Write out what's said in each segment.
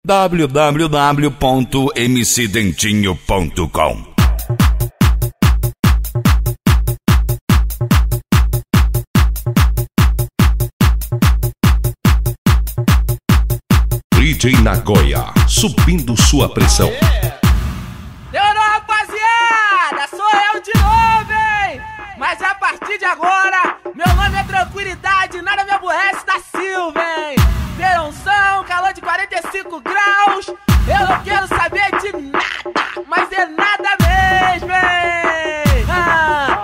www.mcdentinho.com. DJ Nagoya, subindo sua pressão. Demorou, rapaziada, sou eu de novo, hein? Mas a partir de agora, meu nome é Tranquilidade, nada me aborrece da Silva, hein? Verãozão, calor de 45 graus, eu não quero saber de nada, mas é nada mesmo, hein?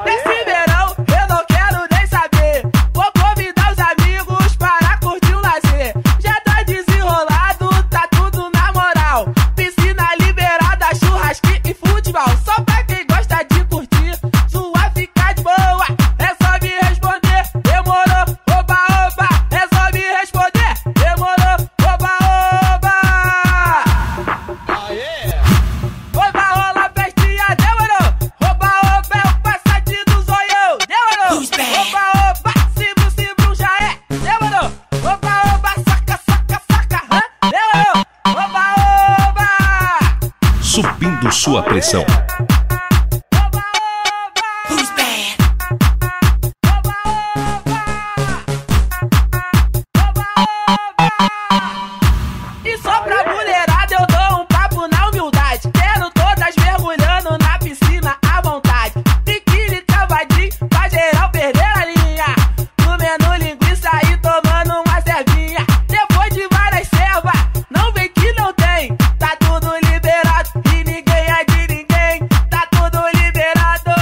Nesse verão, eu não quero nem saber, vou convidar os amigos para curtir o lazer. Já tá desenrolado, tá tudo na moral, piscina liberada, churrasquinho e futebol. Só pra quem gosta de curtir, sua fica de boa, é só me responder, demorou, oba, oba, é só me responder, demorou, oba, oba. Oba, rola, festinha, demorou, oba, oba, é o passadinho do zoião, demorou, oba, oba, cibro, já é, demorou, oba, oba, saca, demorou, oba, oba. Subindo sua pressão. E só pra mulherada eu dou um papo na humildade. Quero todas mergulhando na piscina à vontade. Biquíni cavadinho pra geral perder a linha. Comendo linguiça e tomando uma cervinha. Depois de várias servas, não vem que não tem. Tá tudo liberado e ninguém é de ninguém. Tá tudo liberado.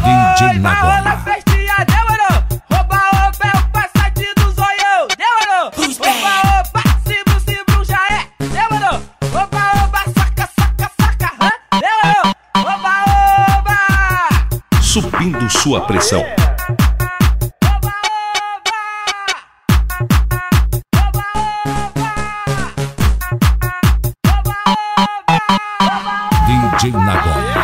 DJ Nagoya. Rola, festinha, demorou. Oba, oba, é o passadinho do zoião, demorou. Oba, oba, cibro, já é, demorou. Oba, oba, saca, demorou. Oba, oba. Subindo sua pressão. Oba, oba. Oba, oba. DJ Nagoya.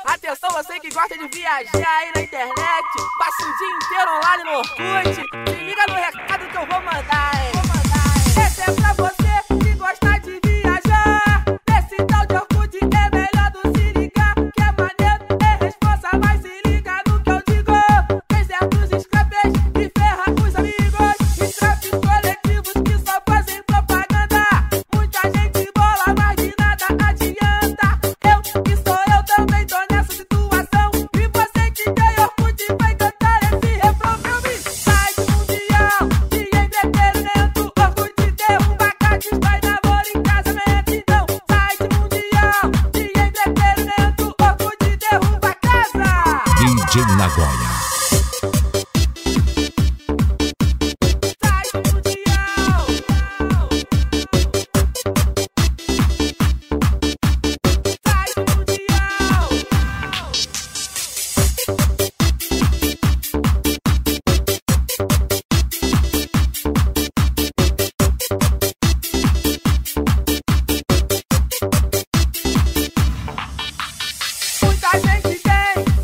Atenção, você que gosta de viajar aí na internet, passa o dia inteiro online no Orkut, se liga no recado que eu vou mandar, hein? Esse é pra você que gosta de viajar, esse tal de Orkut é melhor do se ligar, que é maneiro, é responsa, mas se liga no que eu digo. Tem certos scrappers que ferram os amigos, scrappers coletivos que só fazem propaganda. Muita gente bola, mas de nada adianta. Eu que sou eu também tô nessa situação. E você que tem Orkut vai cantar esse refrão pra mim. Site mundial de entretenimento, Orkut derruba cates, vai namoro em casamento. Então, site mundial de entretenimento, Orkut derruba casa. DJ Nagoya. Site mundial. Site mundial.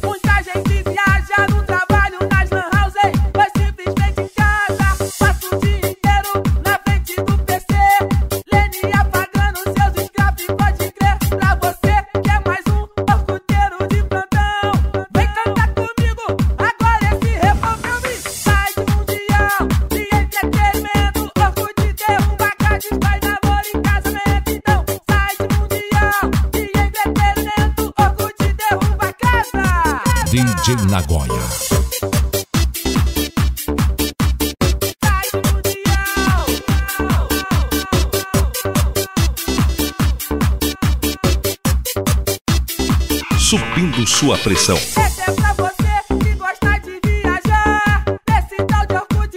Muita gente viaja no trabalho nas lan houses, mas simplesmente em casa passa o dia inteiro na frente do PC, lendo e apagando seus scraps, pode crer. Pra você que é mais um orcuteiro de plantão, vem cantar comigo agora esse refrão pra mim. Site mundial de entretenimento, Orkut derruba cates, vai namoro em casamento. Então, site mundial de entretenimento, Orkut derruba casa. DJ Nagoya. Site mundial. Subindo sua pressão. Esse é pra você que gosta de viajar, esse tal de Orkut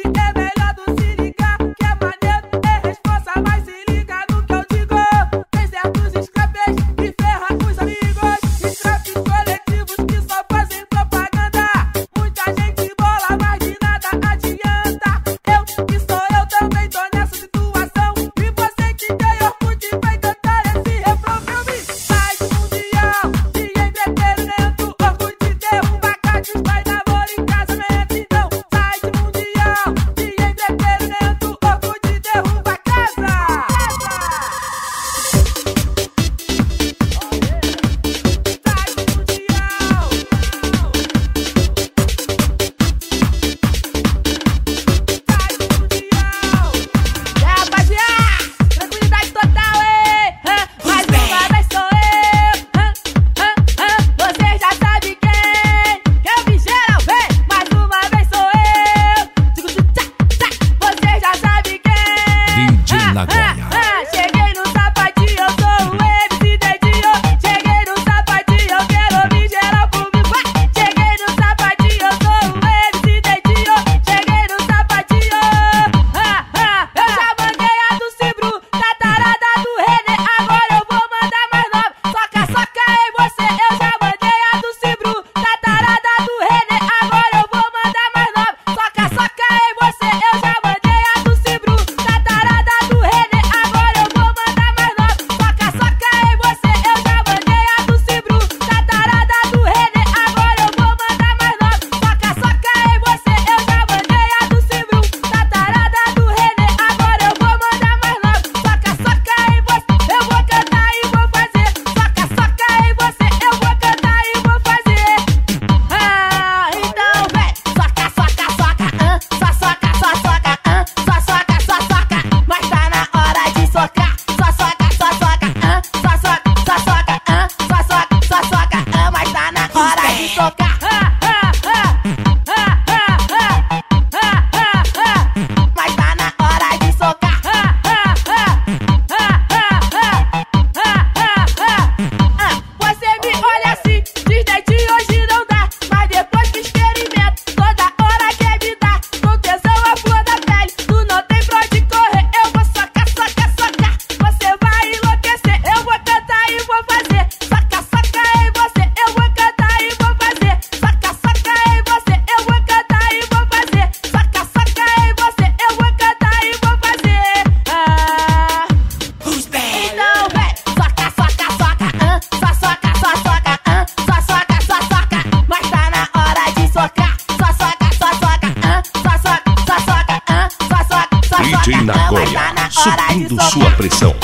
DJ Nagoya, subindo sua pressão.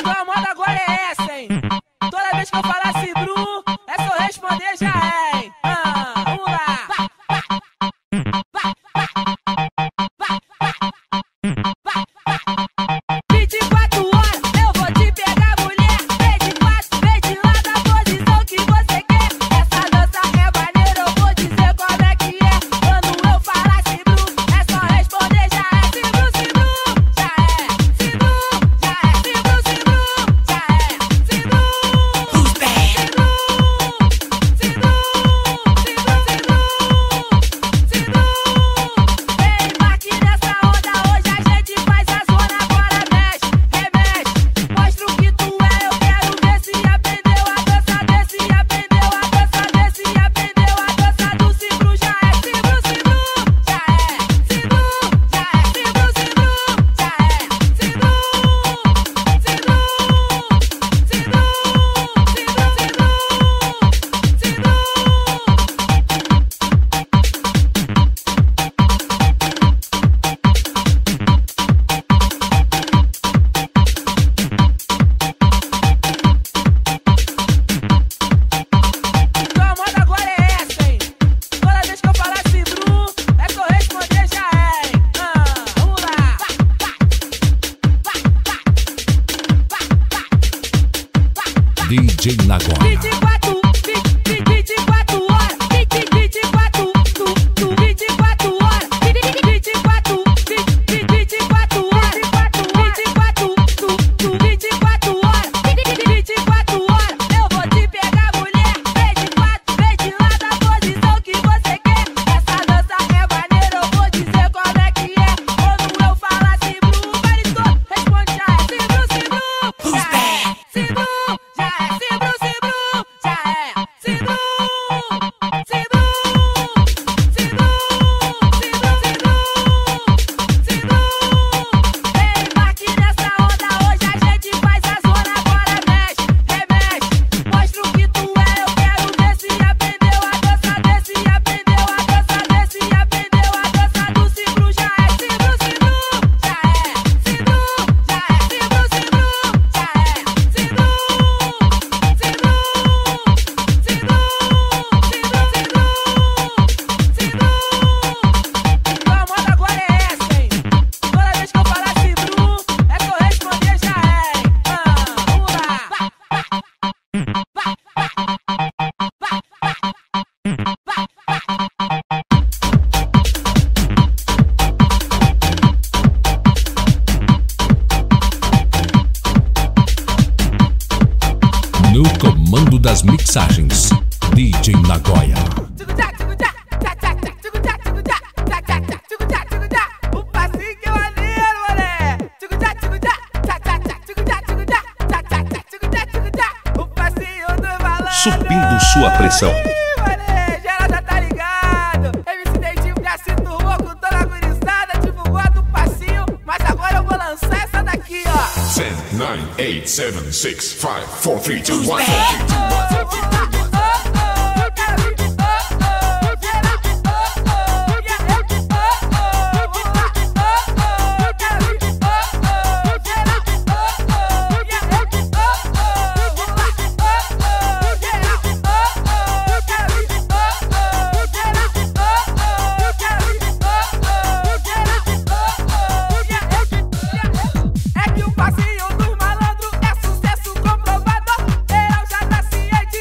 A moda agora é essa, hein? Toda vez que eu falasse Bru, é só responder já é, hein? Vamos lá. 24 horas eu vou te pegar, mulher. Vem de quatro, vem de lá da posição que você quer. Essa dança é maneira, eu vou dizer como é que é. Quando eu falasse Bru, é só responder já é. Se Bru, já é. Se Bru, já é. Se Bru, já é. Se Bru, vem embarque nessa onda, hoje a gente faz a zona. Agora mexe, remexe, mostra o que tu é. Eu quero ver se aprendeu a dança desse, aprendeu a dança desse, aprendeu a dança do Se Bru, já é. Se Bru, já é. Se Bru, já é. Se Bru, já é. Se Bru, a moda agora é essa, hein? Toda vez que eu falasse Bru, é só responder já é, hein? Vamos lá. DJ Nagoya. 24 horas, 24 horas, 24 horas, 24 horas, eu vou te pegar, mulher. Vem de quatro, vem de lá da posição que você quer. Essa dança é maneira, eu vou dizer como é que é. Quando eu falasse Bru, o baile todo responde já é. Se Bru, já é. Se Bru, já é. Se Bru, já é. Se Bru, vem embarque nessa onda, hoje a gente faz a zona. Agora mexe, remexe, mostra o que tu é. Eu quero ver se aprendeu a dança desse, aprendeu a dança desse, aprendeu a dança do Se Bru, já é. Se Bru, já é. Se Bru, já é. Se Bru, já é. Se Bru, a moda agora é essa, hein? Toda vez que eu falasse Bru, é só responder já é, hein? Vamos lá. No comando das mixagens, DJ Nagoya. O passinho que é maneiro, mané. O passinho do malandro. Subindo sua pressão. Mané, geral já tá ligado. MC Dentinho já se turmou com toda a gurizada. Divulgou a do passinho, mas agora eu vou lançar essa daqui, ó. 10, 9, 8, 7, 6, 5, 4, 3, 2, 1. É que o passinho dos malandros é sucesso comprovado. Geral já tá ciente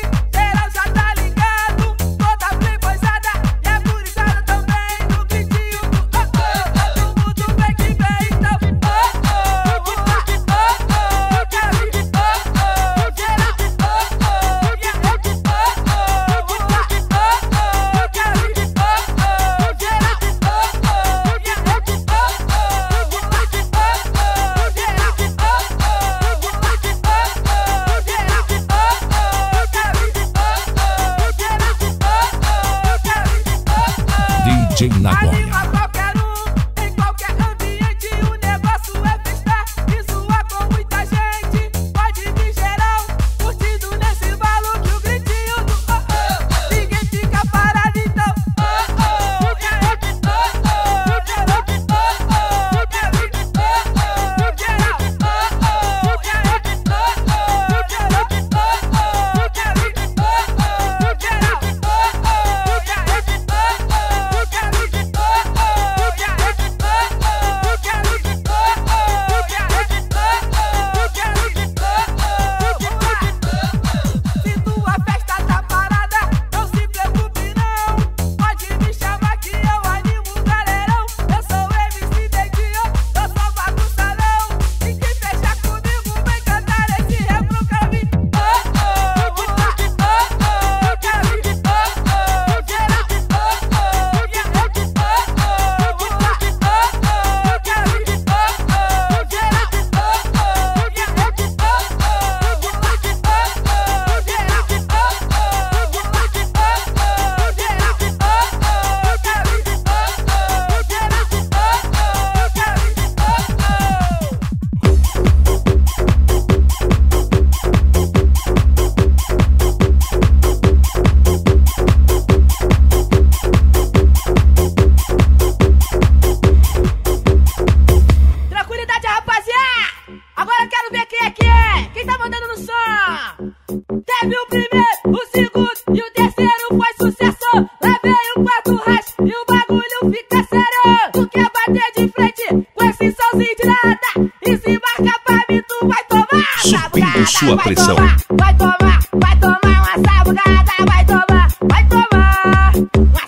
nada. E se marcar pra mim, tu vai tomar. Subindo sua pressão. Vai tomar uma sabugada. Vai tomar uma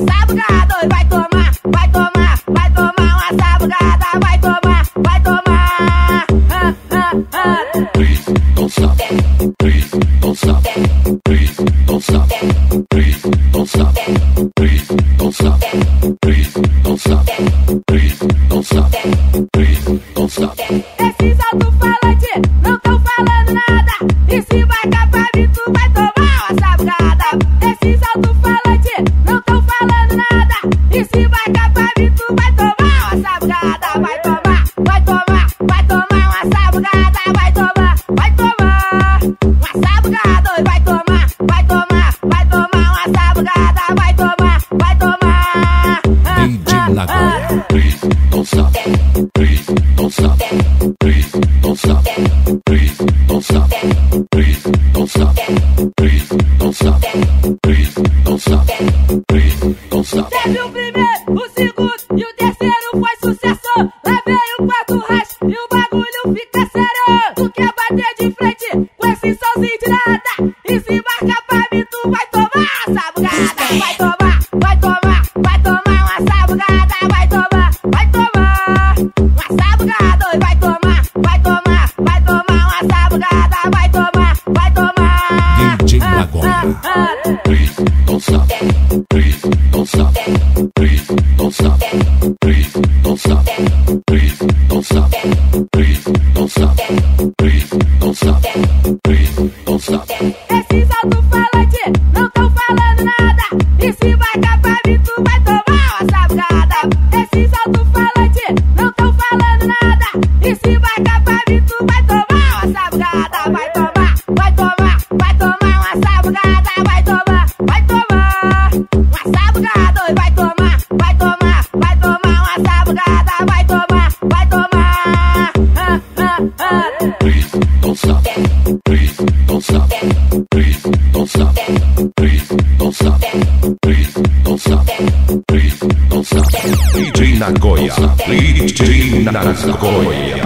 sabugada. Vai tomar uma sabugada. Vai tomar. Please don't stop. Please don't stop. Please don't stop. Please don't stop. Please don't stop. Please don't stop. Please don't stop. Please don't stop. Esses alto-falantes não tão falando nada. E se marcar pra mim, tu vai tomar uma sabugada. Esses alto-falantes não tão falando nada. E se marcar pra mim, tu vai tomar uma sabugada. Vai tomar uma sabugada. Vai tomar uma sabugada. Vai tomar uma sabugada. Vai tomar. DJ Nagoya. Please don't stop. Please don't stop. Please don't stop. Please don't stop. Please don't stop. Please don't stop. Please don't stop. Please don't stop. Teve o primeiro, o segundo e o terceiro foi sucesso. Lá veio o quarto racha e o bagulho fica sério. Tu quer bater de frente com esse solzinho de nada. E se marcar pra mim, tu vai tomar uma sabugada. Vai tomar uma sabugada. Vai tomar uma sabugada. Vai tomar uma sabugada. Vai tomar. DJ Nagoya. Please don't stop. Please don't stop. Please don't stop. Please don't stop. Please don't stop. Please don't stop. Please don't stop. Please don't stop. Esses alto-falantes não tão falando nada. E se marcar pra mim, tu vai tomar uma sabugada. Esses alto-falantes não tão falando nada. E se marcar pra mim, tu vai tomar uma sabugada. Vai tomar uma sabugada. Vai tomar uma sabugada. Vai tomar uma sabugada. Vai tomar. Please don't stop. Please don't stop. Please don't stop. Please don't stop. Please don't stop. Please don't stop. DJ Nagoya. DJ Nagoya.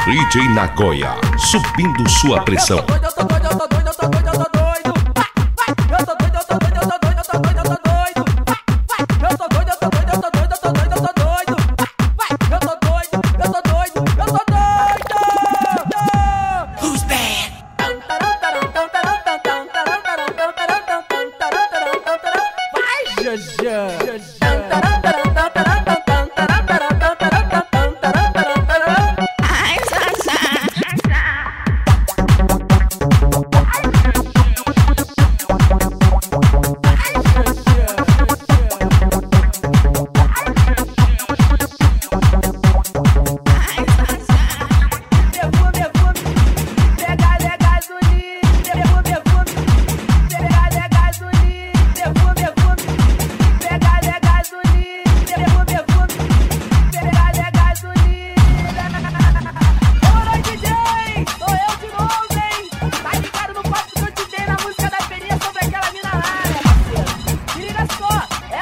DJ Nagoya, subindo sua pressão.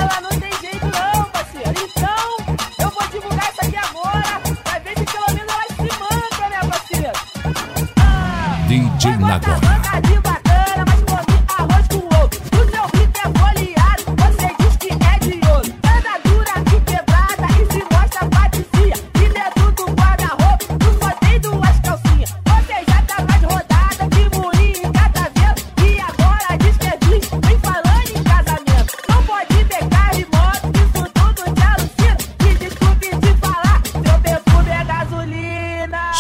ela não tem jeito não, parceiro. Então, eu vou divulgar isso aqui agora, pra ver se pelo menos ela se manca, né, parceiro? DJ Nagoya.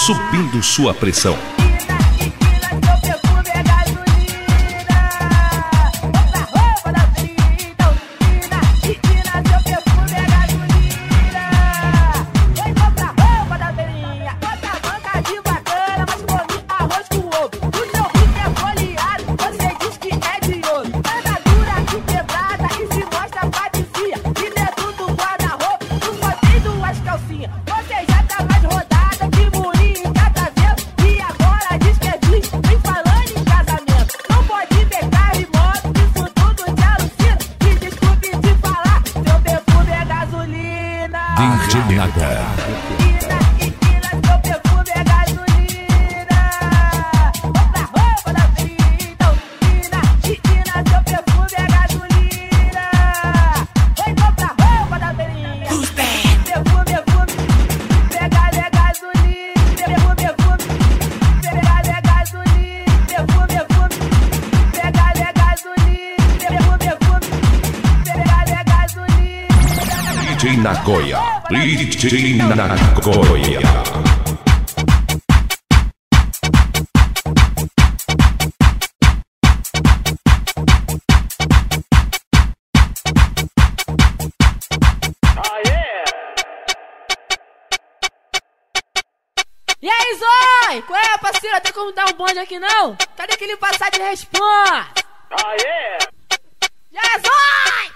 Subindo sua pressão. DJ Nagoya. DJ Nagoya. DJ Nagoya. E aí, Zói? Qual é, parceiro? Tem como dar um bonde aqui, não? Cadê aquele passar de responsa? E aí, Zói?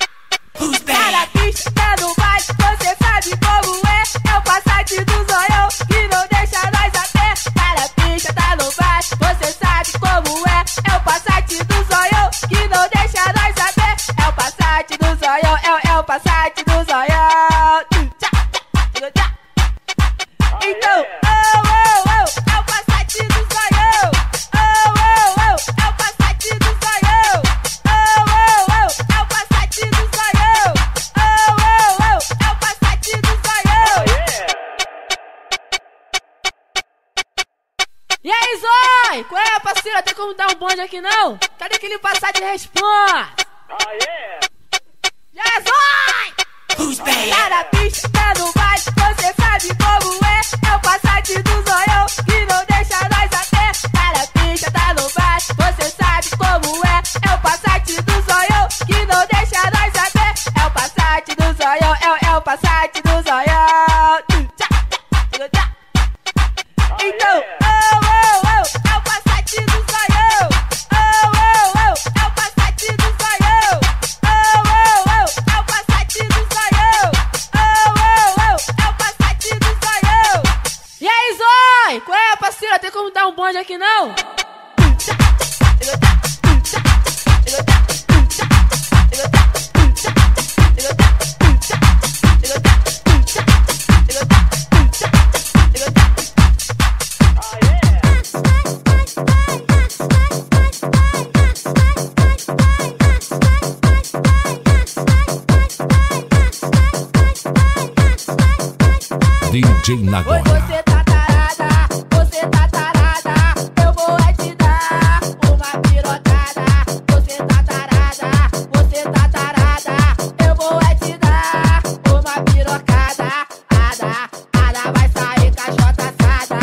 Tá na pista, tá no baile, você sabe como é. É o Passat do Zoião que não deixa nós a pé. Tá na pista, tá no baile, você sabe como é. É o Passat do Zoião que não deixa nós a pé. É o Passat do Zoião, é o Passat do Zoião. Então, é o Passat do Zoião. É o Passat do Zoião. É o Passat do Zoião. É o Passat do Zoião. E aí, Zói? Qual é, parceiro? Tem como dar um bonde aqui, não? Cadê aquele passar de responsa? E aí, Zói? Tá na pista, tá no baile, você sabe como é. É o Passat do Zoião que não deixa nós a pé. Tá na pista, tá no baile, você sabe como é. É o Passat do Zoião que não deixa nós a pé. É o Passat do Zoião, é o Passat do Zoião. Então, é o Passat do Zoião. É o Passat do Zoião. É o Passat do Zoião. É o Passat do Zoião. E aí, Zói? Qual é, parceiro? Tem como dar um bonde aqui, não? DJ Nagoya. Você tá tarada, você tá tarada. Eu vou te dar uma pirotada. Você tá tarada, você tá tarada. Eu vou te dar uma pirocada. Ada vai sair cachota assada.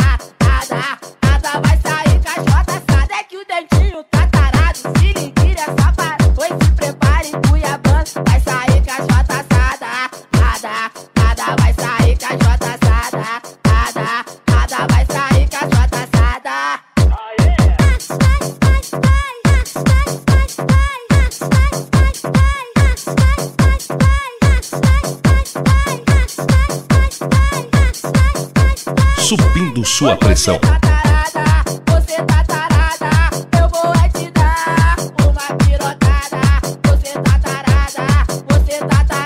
Ada vai sair cachota assada. É que o dentinho tá tarado. Se ligue essa parada. Pois se prepare, Cuiabano. Vai sair cachota assada. Ada vai sair cachota assada. Ada vai sair cachota assada. Subindo sua pressão. Você tá tarada, eu vou te dar uma pirotada. Você tá tarada, você tá tarada.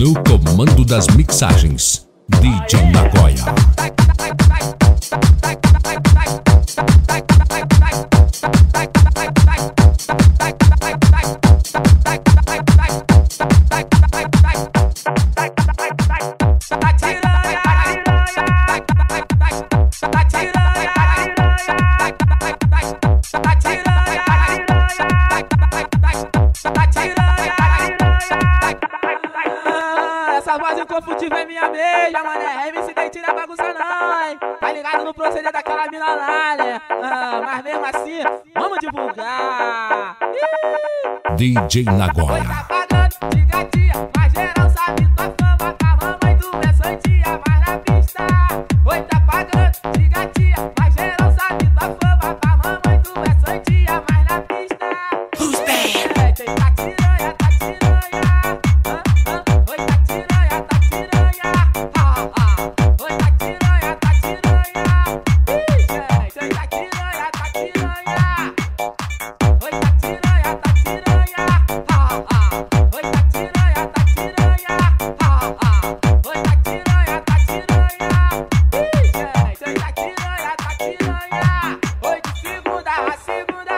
No comando das mixagens, DJ Nagoya. Essa voz inconfundível é minha meia, mané. MC nem tira bagunça não, hein. Tá ligado no proceder daquela mina lá, né? Mas mesmo assim, vamos divulgar. DJ Nagoya. Oi, tá pagando de gatinha, mas geral sabe tua fama. Com a mamãe do é santinha, mas na pista. Oi, tá pagando de gatinha, mas geral sabe tua fama. Com a mamãe do é santinha, mas na pista. Who's bad? Tem tá tiranha, tá tiranha. Oi, tá tiranha, tá tiranha. Oi, tá tiranha, tá tiranha. Ih, gente, tá tiranha, tá tiranha. Oi, tá tiranha, tá tiranha. Oi, tá tiranha, tá tiranha. Oi, tá tiranha, tá tiranha. Ih, gente, tá tiranha, tá tiranha. Oi, de segunda a segunda,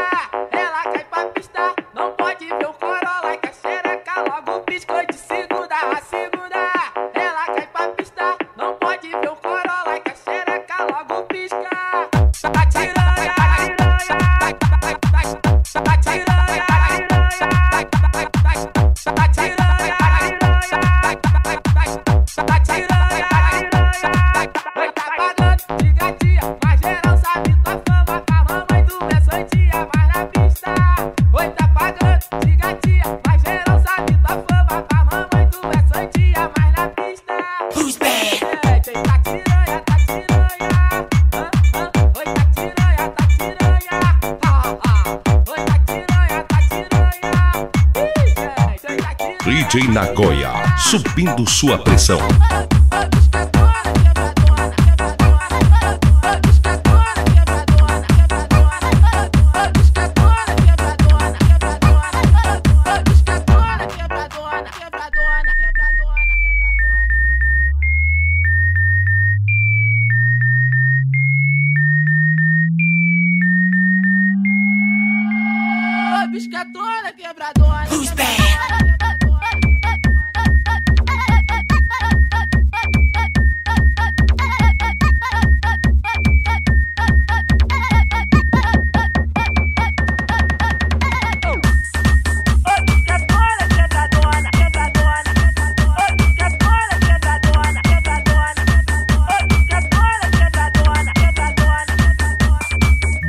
ela cai pra pista. Não pode ver o Corolla que a xereca logo pisca. Oi, de segunda a segunda, ela cai pra pista. Não pode ver o Corolla que a xereca logo pisca. Tá tiranha, tá tiranha, tá tiranha, tá tiranha. Oi, tá pagando de gatinha, mas geral sabe tua fama. Com a mamãe do é santinha, mas na pista. Oi, tá pagando de gatinha, mas geral sabe tua fama. Com a mamãe do é santinha, mas na pista. Who's bad? Tem tá tiranha, tá tiranha. Oi, tá tiranha, tá tiranha. Oi, tá tiranha, tá tiranha. Ih, gente, tá tiranha. DJ Nagoya, subindo sua pressão. Biscatona, quebradona. Who's bad?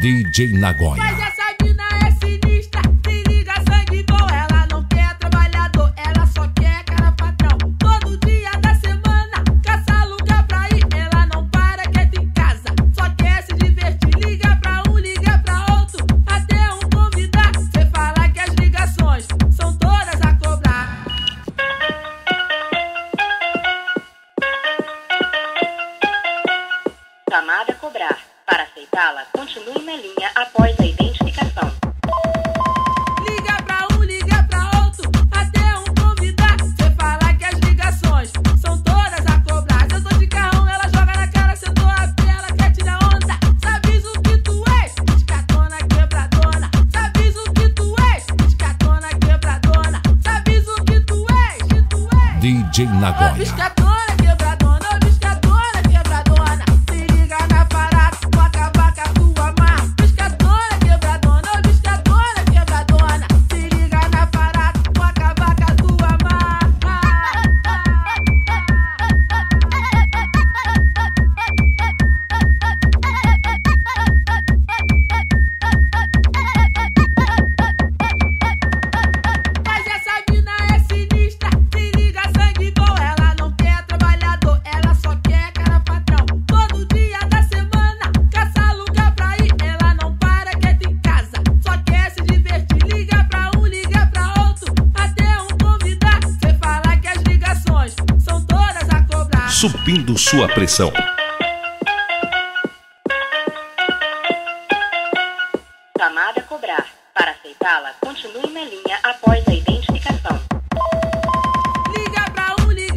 DJ Nagoya. Mas essa mina é sinistra, se liga, sangue bom. Ela não quer trabalhador, ela só quer cara patrão. Todo dia da semana, caça lugar pra ir. Ela não para quieta em casa, só quer se divertir. Liga pra um, liga pra outro, até um convidar. Cê fala que as ligações são todas a cobrar. Chamada a cobrar. Para aceitá-la, continue na linha após a identificação. Liga pra um, liga pra outro, até um convidar. Cê fala que as ligações são todas a cobrar. Eu tô de carrão, ela joga na cara, cê tô a pé, ela quer tirar onda. Sabes o que tu és? Biscatona quebradona. Sabes o que tu és? Biscatona quebradona. Sabes o que tu és? DJ Nagoya. Biscatona quebradona, ô biscatona quebradona. Se liga na parada, vou acabar com a tua marca. Biscatona quebradona, ô biscatona quebradona. Se liga na parada, vou acabar com a tua marca. Mas essa mina é sinistra, se liga, sangue bom. Ela não quer trabalhador, ela só quer cara patrão. Todo dia da semana, caça lugar pra ir. Ela não para quieta em casa, só quer se divertir. Liga pra um, liga pra outro, até um convidar. Cê fala que as ligações são todas a cobrar. Subindo sua pressão. Chamada a cobrar. Para aceitá-la, continue na linha após a identificação. Liga pra um, liga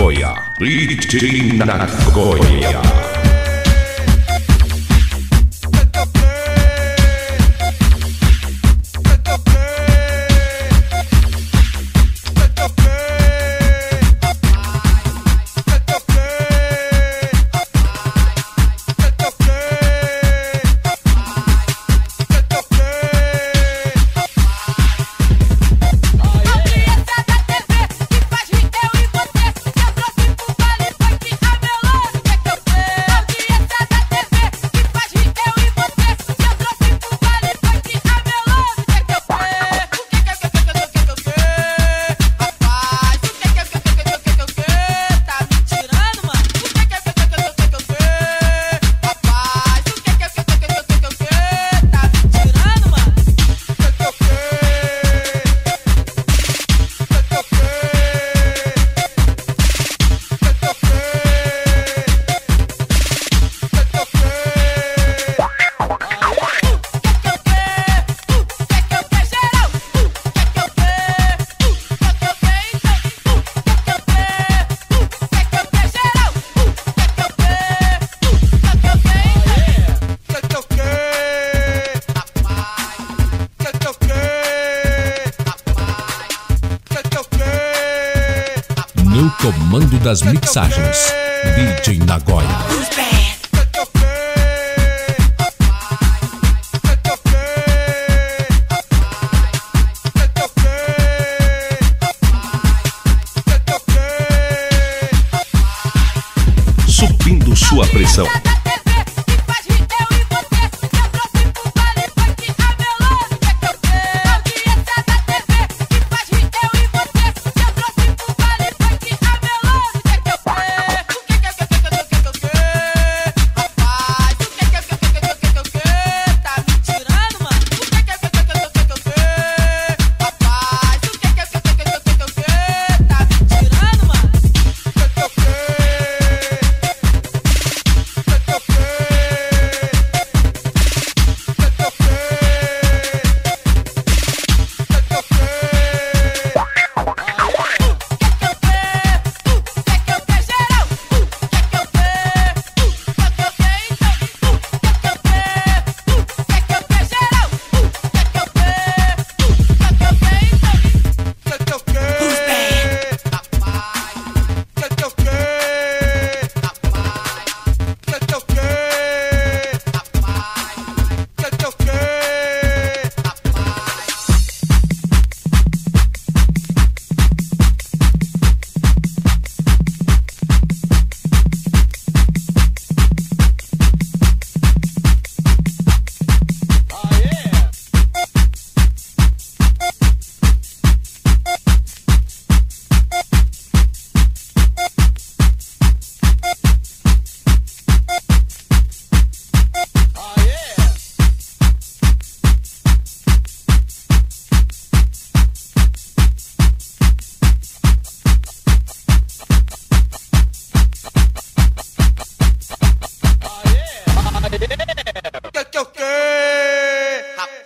Nagoya. DJ Nagoya. No comando das mixagens, DJ Nagoya. Subindo sua pressão.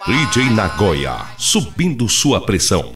DJ Nagoya, subindo sua pressão.